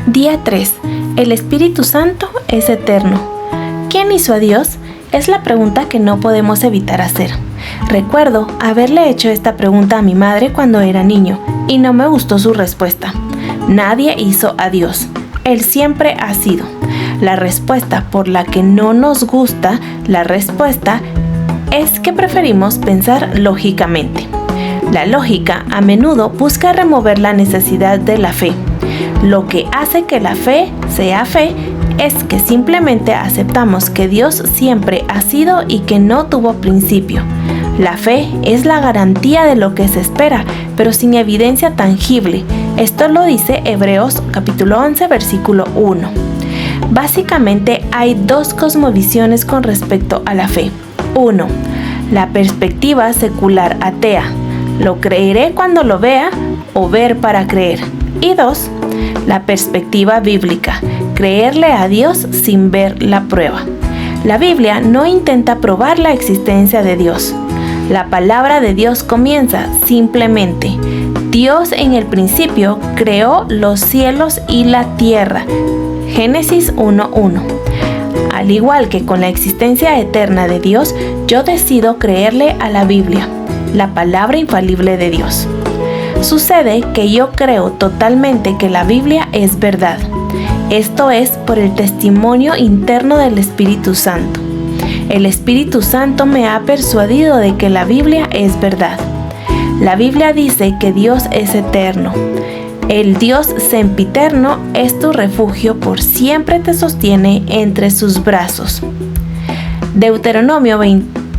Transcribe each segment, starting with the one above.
Día 3. El Espíritu Santo es eterno. ¿Quién hizo a Dios? Es la pregunta que no podemos evitar hacer. Recuerdo haberle hecho esta pregunta a mi madre cuando era niño y no me gustó su respuesta. Nadie hizo a Dios. Él siempre ha sido. La respuesta por la que no nos gusta la respuesta es que preferimos pensar lógicamente. La lógica a menudo busca remover la necesidad de la fe. Lo que hace que la fe sea fe es que simplemente aceptamos que Dios siempre ha sido y que no tuvo principio. La fe es la garantía de lo que se espera, pero sin evidencia tangible. Esto lo dice Hebreos capítulo 11, versículo 1. Básicamente hay dos cosmovisiones con respecto a la fe. 1. La perspectiva secular atea. Lo creeré cuando lo vea o ver para creer. Y 2. La perspectiva bíblica. Creerle a Dios sin ver la prueba. La Biblia no intenta probar la existencia de Dios. La palabra de Dios comienza simplemente. Dios en el principio creó los cielos y la tierra. Génesis 1:1. Al igual que con la existencia eterna de Dios, yo decido creerle a la Biblia, la palabra infalible de Dios. Sucede que yo creo totalmente que la Biblia es verdad. Esto es por el testimonio interno del Espíritu Santo. El Espíritu Santo me ha persuadido de que la Biblia es verdad. La Biblia dice que Dios es eterno. El Dios sempiterno es tu refugio, por siempre te sostiene entre sus brazos. Deuteronomio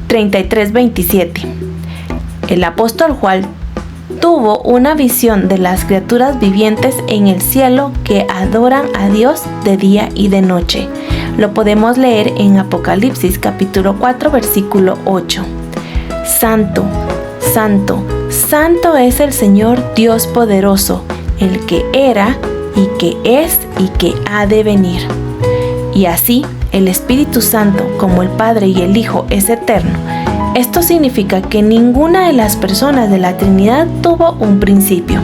33:27. El apóstol Juan tuvo una visión de las criaturas vivientes en el cielo que adoran a Dios de día y de noche. Lo podemos leer en Apocalipsis capítulo 4 versículo 8. Santo, santo, santo es el Señor Dios poderoso, el que era y que es y que ha de venir. Y así, el Espíritu Santo, como el Padre y el Hijo, es eterno. Esto significa que ninguna de las personas de la Trinidad tuvo un principio.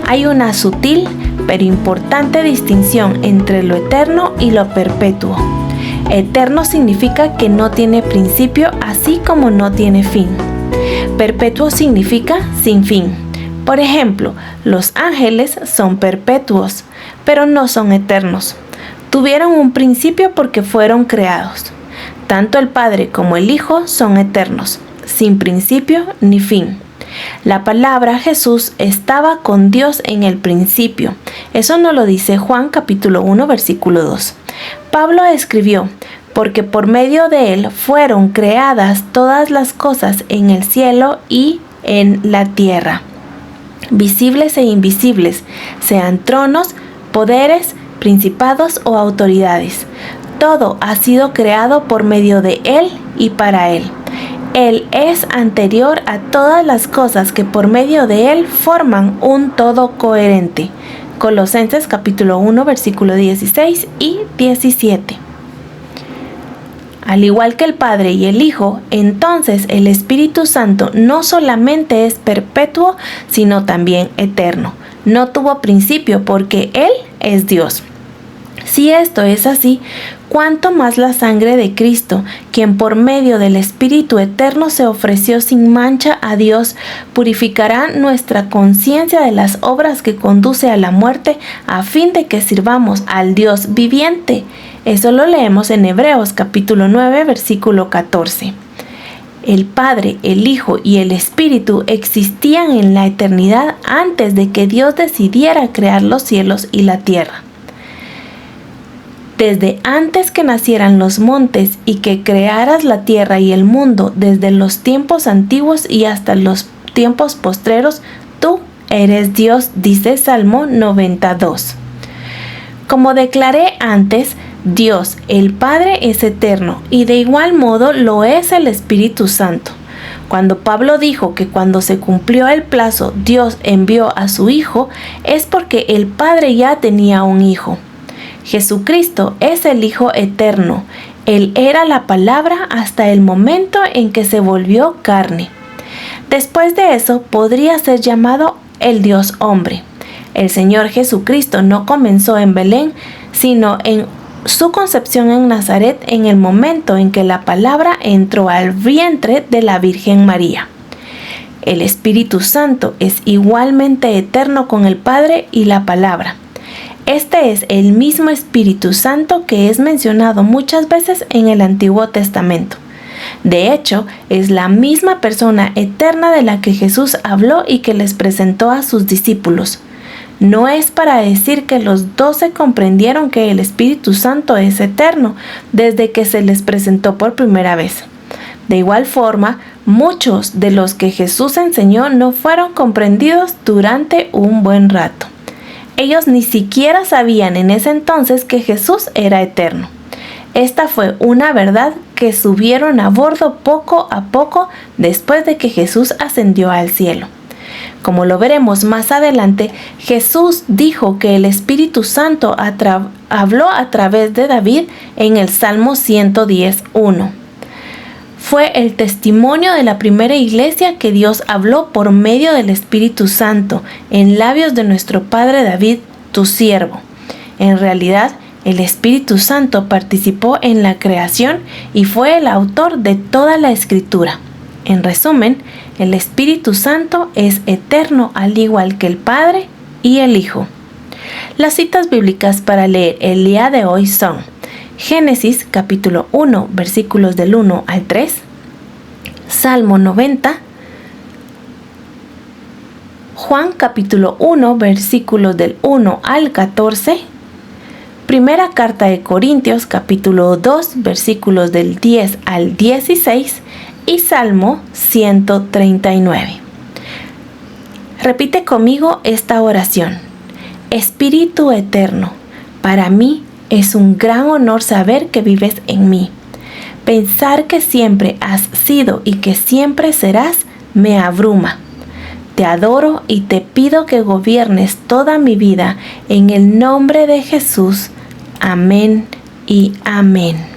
Hay una sutil pero importante distinción entre lo eterno y lo perpetuo. Eterno significa que no tiene principio, así como no tiene fin. Perpetuo significa sin fin. Por ejemplo, los ángeles son perpetuos, pero no son eternos. Tuvieron un principio porque fueron creados. Tanto el Padre como el Hijo son eternos, sin principio ni fin. La palabra Jesús estaba con Dios en el principio. Eso nos lo dice Juan capítulo 1 versículo 2. Pablo escribió: porque por medio de él fueron creadas todas las cosas en el cielo y en la tierra, visibles e invisibles, sean tronos, poderes, principados o autoridades. Todo ha sido creado por medio de Él y para Él. Él es anterior a todas las cosas que por medio de Él forman un todo coherente. Colosenses capítulo 1 versículo 16 y 17. Al igual que el Padre y el Hijo, entonces el Espíritu Santo no solamente es perpetuo, sino también eterno. No tuvo principio porque Él es Dios. Si esto es así, ¿cuánto más la sangre de Cristo, quien por medio del Espíritu eterno se ofreció sin mancha a Dios, purificará nuestra conciencia de las obras que conduce a la muerte, a fin de que sirvamos al Dios viviente? Eso lo leemos en Hebreos capítulo 9, versículo 14. El Padre, el Hijo y el Espíritu existían en la eternidad antes de que Dios decidiera crear los cielos y la tierra. Desde antes que nacieran los montes y que crearas la tierra y el mundo, desde los tiempos antiguos y hasta los tiempos postreros, tú eres Dios, dice Salmo 92. Como declaré antes, Dios, el Padre, es eterno y de igual modo lo es el Espíritu Santo. Cuando Pablo dijo que cuando se cumplió el plazo Dios envió a su Hijo, es porque el Padre ya tenía un Hijo. Jesucristo es el Hijo eterno. Él era la palabra hasta el momento en que se volvió carne. Después de eso podría ser llamado el Dios hombre. El Señor Jesucristo no comenzó en Belén, sino en su concepción en Nazaret en el momento en que la palabra entró al vientre de la Virgen María. El Espíritu Santo es igualmente eterno con el Padre y la palabra. Este es el mismo Espíritu Santo que es mencionado muchas veces en el Antiguo Testamento. De hecho, es la misma persona eterna de la que Jesús habló y que les presentó a sus discípulos. No es para decir que los 12 comprendieron que el Espíritu Santo es eterno desde que se les presentó por primera vez. De igual forma, muchos de los que Jesús enseñó no fueron comprendidos durante un buen rato. Ellos ni siquiera sabían en ese entonces que Jesús era eterno. Esta fue una verdad que subieron a bordo poco a poco después de que Jesús ascendió al cielo. Como lo veremos más adelante, Jesús dijo que el Espíritu Santo habló a través de David en el Salmo 110:1. Fue el testimonio de la primera iglesia que Dios habló por medio del Espíritu Santo en labios de nuestro padre David, tu siervo. En realidad, el Espíritu Santo participó en la creación y fue el autor de toda la Escritura. En resumen, el Espíritu Santo es eterno al igual que el Padre y el Hijo. Las citas bíblicas para leer el día de hoy son Génesis capítulo 1 versículos del 1 al 3, Salmo 90, Juan capítulo 1 versículos del 1 al 14, Primera carta de Corintios capítulo 2 versículos del 10 al 16 y Salmo 139. Repite conmigo esta oración. Espíritu eterno, para mí es un gran honor saber que vives en mí. Pensar que siempre has sido y que siempre serás me abruma. Te adoro y te pido que gobiernes toda mi vida en el nombre de Jesús. Amén y amén.